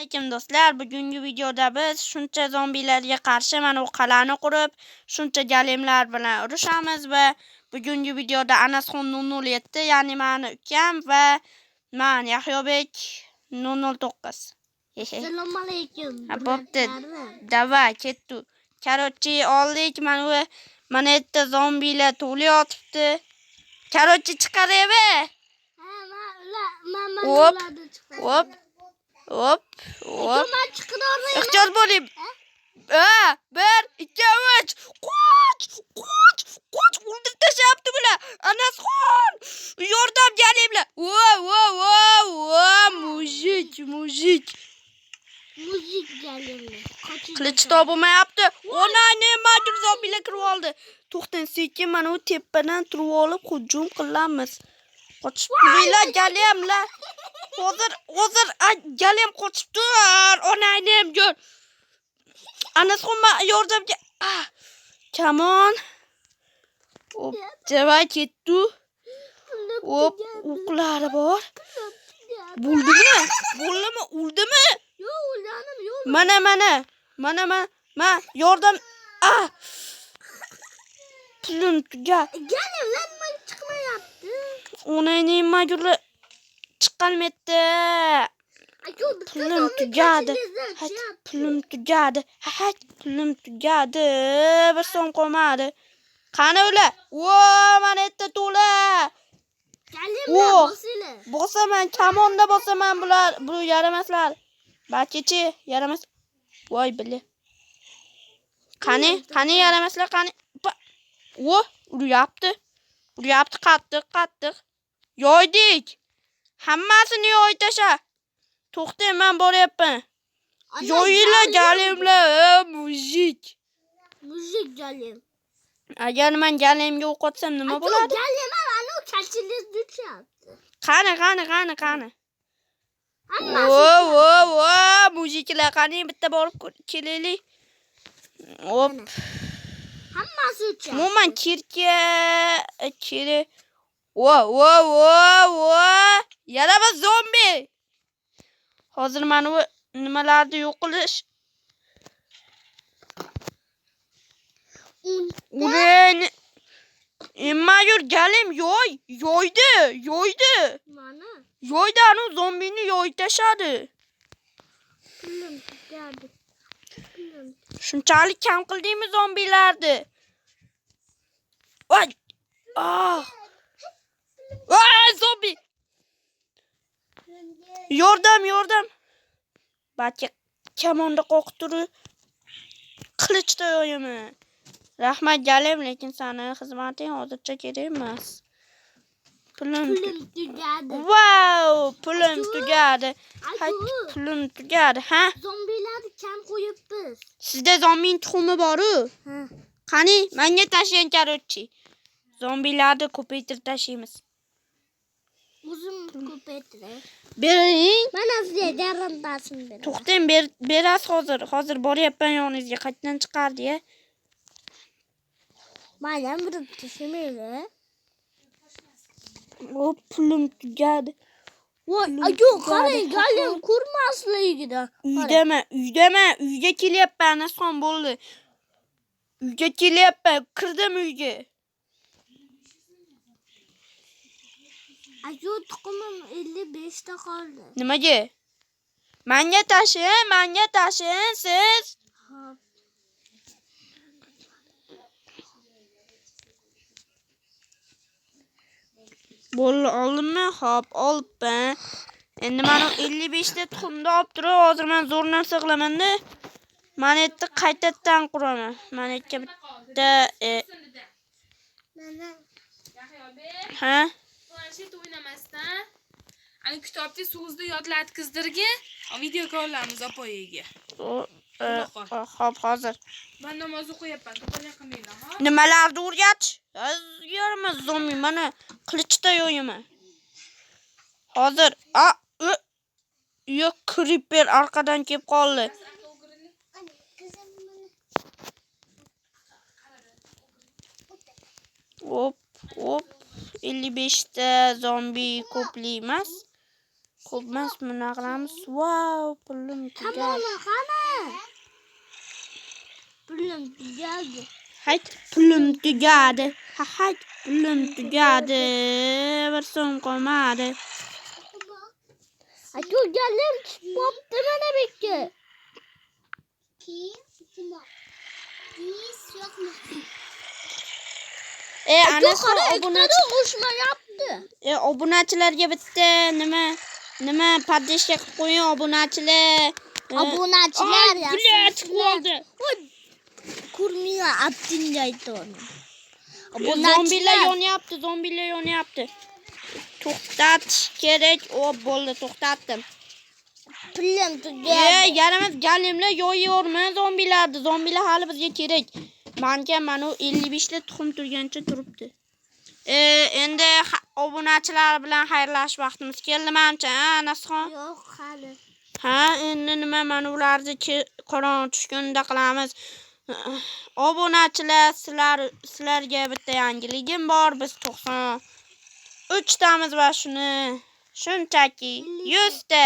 Assalomu do'stlar, bugungi videoda biz shuncha zombilarga qarshi mana bu qal'ani qurib, shuncha golemlar bilan urushamiz va bugungi videoda Anasxon 007, ya'ni meni ukam va men Yahyobek 009. Assalomu alaykum. Bo'pti. Davay, ketdi. Karochi oldik, mana yerda zombilar to'lib yotibdi. Karochi chiqarevi. Hop. Hop. Hop. Ehtiyot bo'ling. 1, 2, 3. Qoch. O'ldirib tashlabdi bular. Anasxon. Yordam galimlar. Mujik. Mujik galimlar. Qilich topolmayapti. Onani majur zombilar kirib oldi. To'xtang, sekin mana bu tepadan turib olib hujum qilamiz. Qochib turinglar galimlar. Hozir galim qochibdi. Onanim ko'r. Anasxon yordamga. Come on. Hop, davay ketdi. Hop, o'qlari bor. Bo'ldimi? O'ldimi? Yo'q, o'lganim yo'q. Mana, yordam. Pulim tugar. Galimlar nima chiqmayapti? Onaning majurlar chiqolmayapti. Pulim tugadi. Pulim tugadi. Bir so'm qolmadi. Qani ular? Mana yerda to'la. Galimlar bosinglar. Bosaman, kamonda bosaman bu yaramaslar. Balkichi yaramas. Voy bili. Qani yaramaslar, qani. Uryapti qattiq. Yoydik. Hammasini yoy tasha. To'xtang, men boryapman. Yoyinglar galimlar, mujik galim. Agar men galimga o'q otsam nima bo'ladi? Galimlar ana kalchilik duchyapti. Qani. Mujiklar, qani bitta borib kelaylik. Hop. Hammasi uchun. Umuman kirki. Yarama zombi. Hozir mana bu nimalarni yo'q qilish. Ulen. Majur galim yoydi. Mana. Yoydi, anu zombini yoy tashadi. Shunchalik kam qildingmi zombilarni? Voy! Zombi! Yordam! Balki kamonda qo'rqib turib qilichda yo'yaman. Rahmat galim, lekin seni xizmating hozircha kerak emas. Pulim tugadi. Pulim tugadi. Pulim tugadi, ha? Zombilarni kam qo'yibmiz. Sizda zombining tuxumi bor-ku? Qani, menga tashlang Karochi. Zombilarni ko'paytirib tashlaymiz. O'zim ko'paytiray. Bering. Mana sizga darrandasim beraman. To'xtang, berasiz hozir boryapman yoningizga, qaytdan chiqardi-ya. Mana burib tashamaylar. Pulim tugadi. Qarang, galim ko'rmasligidan. Uyga kelyapman, Anasxon bo'ldi. Uyga kelyapman, kirdim uyga. Tuxumim 55 ta qoldi. Nimaga? Menga tashing siz. Bo'ldi, oldimmi? Hop, olibman. Endi men 55 ta tuxumni olib turib, hozir men zo'r narsa qilaman-da. Men yerda qaytadan quraman. Men yerga bitta Mana ha? Planshet o'ynamasdan ani kitobni so'zda yodlatkizdirga, video kollamiz opoyiga. Hop, hozir. Men namoz o'qiyapman, to'pol qilmanglar, ha? Nimalarni o'rgatish? Yaramas zombi, mana qilichda yo'yaman. Hozir yo'q, creeper orqadan kelib qoldi. Hop. 55 ta zombi ko'plik emas. Ko'p emas, buni qilamiz. Wow, pulim tugadi. Tamam qani. Pulim tugadi. Hayt, pulim tugadi. Hayt, pulim tugadi. Bir so'm qolmadi. Aka galim chiqibdi mana bu yerga. Ana Qara obunachi qo'shmayapti. obunachilarga bitta nima padishka qilib qo'ying obunachilar. Obunachilar Bilet qoldi. Kurmiya abdinga aytdi. Zombilar yonyapti. To'xtatish kerak. Bo'ldi, to'xtatdim. Pulim tugadi. Yarimiz galimlar yo'yormi zombilarni. Zombilar hali bizga kerak. Mana 55 ta tuxum turgancha turibdi. Endi obunachilar bilan xayrlashish vaqtimiz keldi menimcha, Anasxon. Yo'q, hali. Ha, endi nima mana ularni qorong'i tushganda qilamiz. Obunachilar, sizlarga bitta yangiligim bor. Biz 93 tamiz va shunchaki 100 ta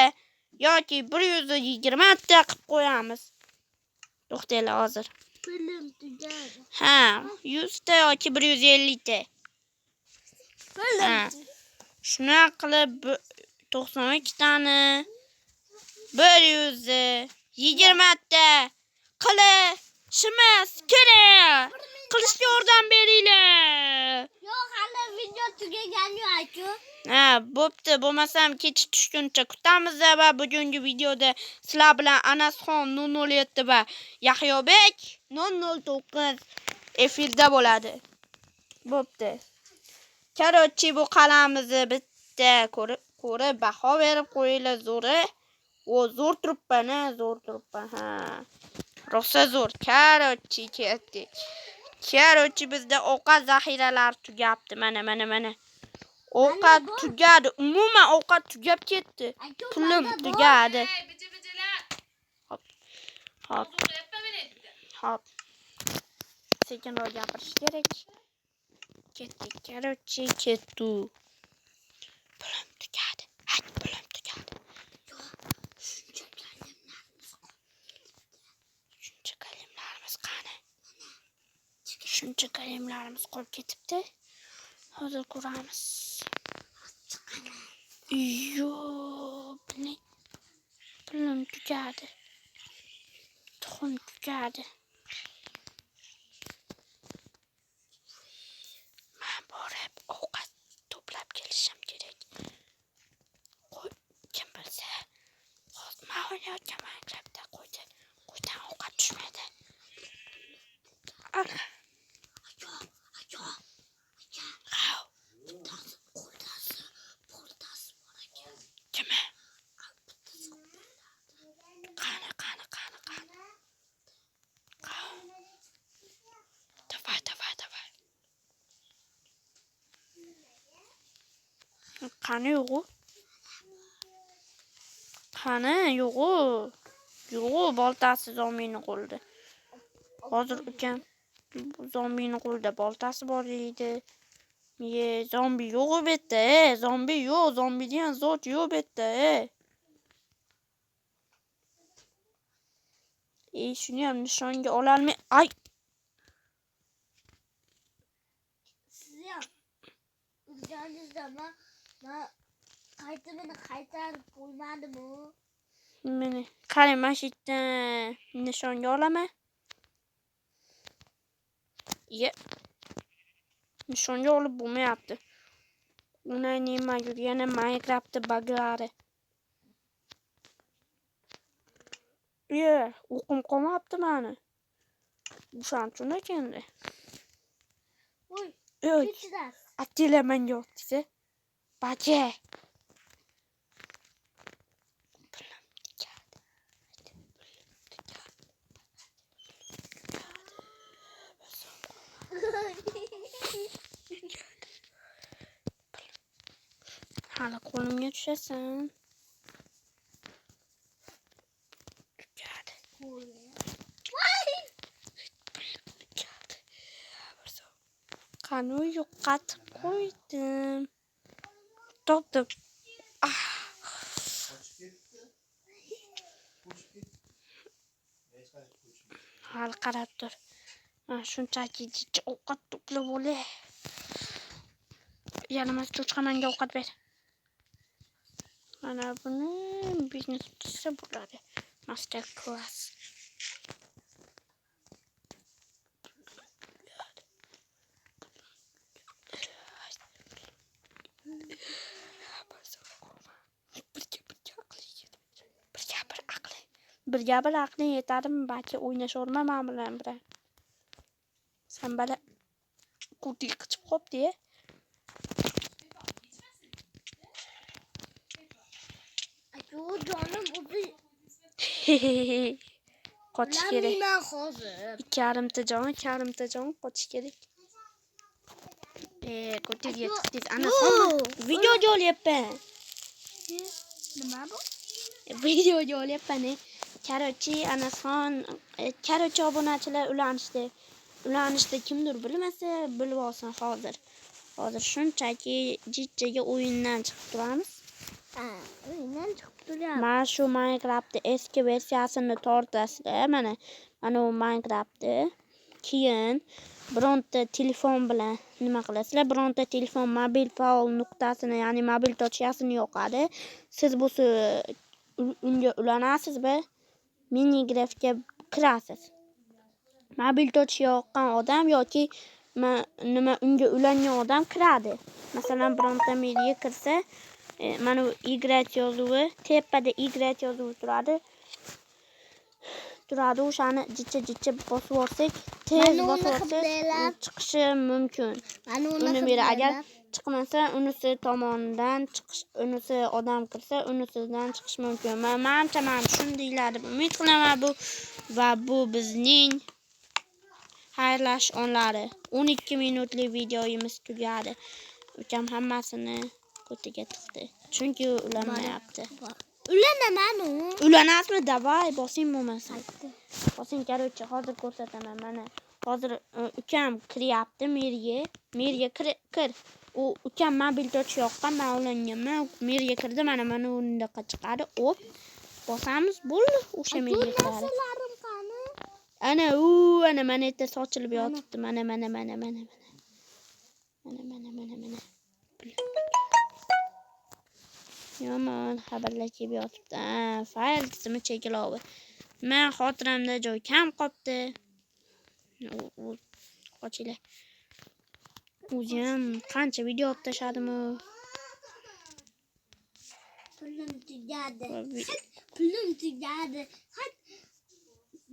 yoki 120 ta qilib qo'yamiz. To'xtanglar hozir. Pulim tugadi. Ha, 100 ta yoki 150 ta. Shuna qilib 92 tani 120 ta qilishimiz kerak. Qilishga yordam beringlar. Yo'q, hali video tugagani yo'q. Ha, bo'pti. Bo'lmasam kech tushguncha kutamiz va bugungi videoda sizlar bilan Anasxon 007 va Yahyobek 009 efirda bo'ladi. Bo'pti. Karochi bu qalamizni bitta ko'rib baho berib qo'yinglar zo'ri. Zo'r turibman, ha. Rosa zo'r. Karochi ketdik. Karochi bizda ovqat zaxiralari tugabdi. Mana. Ovqat tugadi. Umuman ovqat tugab ketdi. Pulim tugadi. Hop. Sekinroq gapirish kerak. Ketdik. Karochi ketdi. Pulim tugadi. Pulim tugadi. Shuncha kalimlarimiz qolib ketibdi. Hozir ko'ramiz. Pulim tugadi. Tuxum tugadi. Men borib ovqat to'plab kelishim kerak. Kim bilsa, hozir men o'ynayotgan Minecraftda qo'ydan ovqat tushmaydi. Ana. Qani yo'g'u. Yo'g'u, boltasi zombini qo'lida. Hozir ukam zombini qo'lida boltasi bor edi. Zombi yo'q bu yerda. Zombi yo'q, zombi degan zot yo'q bu yerda. Shuni ham nishonga ololmay. Ay. Siz ham o'zingizda men qaytarib qo'ymadimmi? Mana qarang, mana shu yerdan nishonga olaman. Nishonga olib bo'lmayapti. Unay nima yurgani Minecraftda baglari. O'qim qolmabdi meni. O'shanchun ekanda. Voy, kechirasiz. Attila menga otdi. Baje. Hali qo'limga tushasan. Qani yo'qotib qo'ydim. Topdim. hali qarab tur. Men shunchaki jichcha ovqat to'plab olay. Yalmas cho'chqa menga ovqat ber. Mana buni biznes qilsa bo'ladi. Master class. Birga bir aqling yetadimi? Balki o'ynashaverman bilan bilan. Sen bala kurtik qichib qopdi. Aka jonim o'zi Qochish kerak. bilaman hozir. Karimta jon qochish kerak. Kurtik yetib ana video jo'layapman. Nima bu? Video jo'layapman. Karochi Anason, Karochi obunachilar ulanishda kimdir bilmasa, bilib olsin hozir. Hozir shunchaki jichchaga o'yindan chiqib turamiz. O'yindan chiqib turamiz. Mana shu Minecraftning eski versiyasini tortasizlar. Mana u Minecraftni. Keyin bironta telefon bilan nima qilasizlar? Bironta telefon mobil faol nuqtasini, ya'ni mobil tochkasini yoqadi. Siz bo'lsa unga ulanasiz va Minecraftga kirasiz. Mobil tochka yoqqan odam yoki nima unga ulangan odam kiradi. Masalan, bironta meriya kirsa, mana bu igrat yozuvi, tepada igrat yozuvi turadi. O'shani jichcha bosib olsak, tez bosib olsak, chiqishi mumkin. Uni meri agar chiqmasa, unisi tomonidan chiqish, unisi odam kirsa, unisidan chiqish mumkin. Menimcha shundaylar deb umid qilaman bu va bu bizning xayrlashish onlari. 12 minutlik videoyimiz tugadi. Ukam hammasini ko'tiga tiqdi. Chunki ulanmayapti. Ulanaman u. Ulanasizmi? Davay, bosing bo'lmasa. Bosing karochi, hozir ko'rsataman mana. Hozir ukam kiryapti meriya kir. U ukam mobil tochka yoqqan, men ulanganman. Meriya kirdi, mana undaqa chiqadi. Hop. Bosamiz, bo'ldi. O'sha meriya kiradi. Ana mana yerda sochilib yotibdi. Mana. Mana. Yomon xabarlar kelib yotibdi. Fayl qismi chekilovi. Men xotiramda joy kam qolibdi. Qochinglar. O'zim qancha video olib tashladim. Pulim tugadi.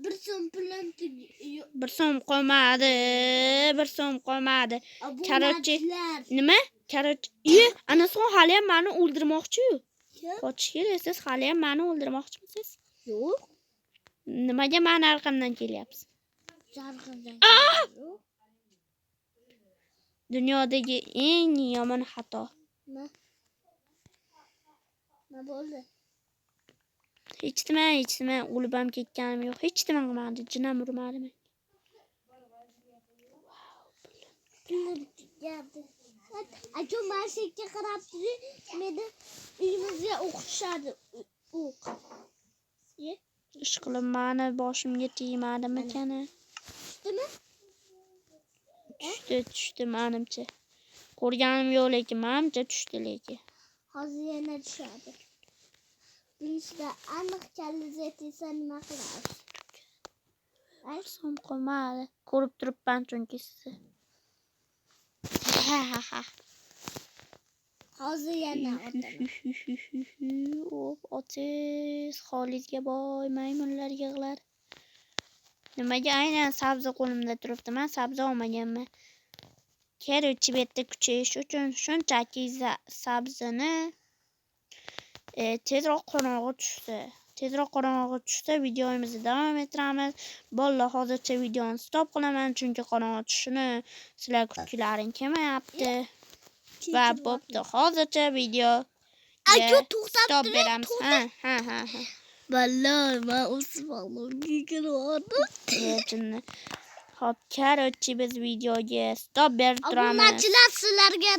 Bir so'm pulim tugadi. Bir so'm qolmadi. Karochi. Nima? Karochi. Ana son hali ham meni o'ldirmoqchi-yu. Qochish kerak, siz hali ham meni o'ldirmoqchimisiz? Yo'q. Nimaga meni arqamdan kelyapsiz? Jarqindan. Dunyodagi eng yomon xato. Nima bo'ldi? Hech nima o'lib ham ketganim yo'q. Hech nima qilmadi, jinam urmadi men. Pulim tugadi. Aka mashinga qarab turing, meni uyimizga o'qishadi. Ishqilib meni boshimga tegmadimi kana? Tushdimi? Tushdi menimcha. Ko'rganim yo'q lekin menimcha tushdi lekin. Hozir yana tushadi. Bunisi aniq kalliga tegsa nima qilasiz? So'm qolmadi. Ko'rib turibman chunki sizni. Hozir yana Otiz Xolidga boy maymunlar yig'lar. Nimaga aynan sabzi qo'limda turibdi? Men sabzi olmaganman. Karochi bu yerda kuchayish uchun shunchaki sabzini tezroq qorong'i tushsa videomizni davom ettiramiz. Bolalar, hozircha videoni stop qilaman chunki qorong'i tushishini sizlar kutgilaring kelmayapti. Va bo'pti, hozircha video stop beramiz. Ha. Ballar, men Usmonovga kirdim. Xo'p, karochi biz videoga stop berib turamiz. Obunachilar sizlarga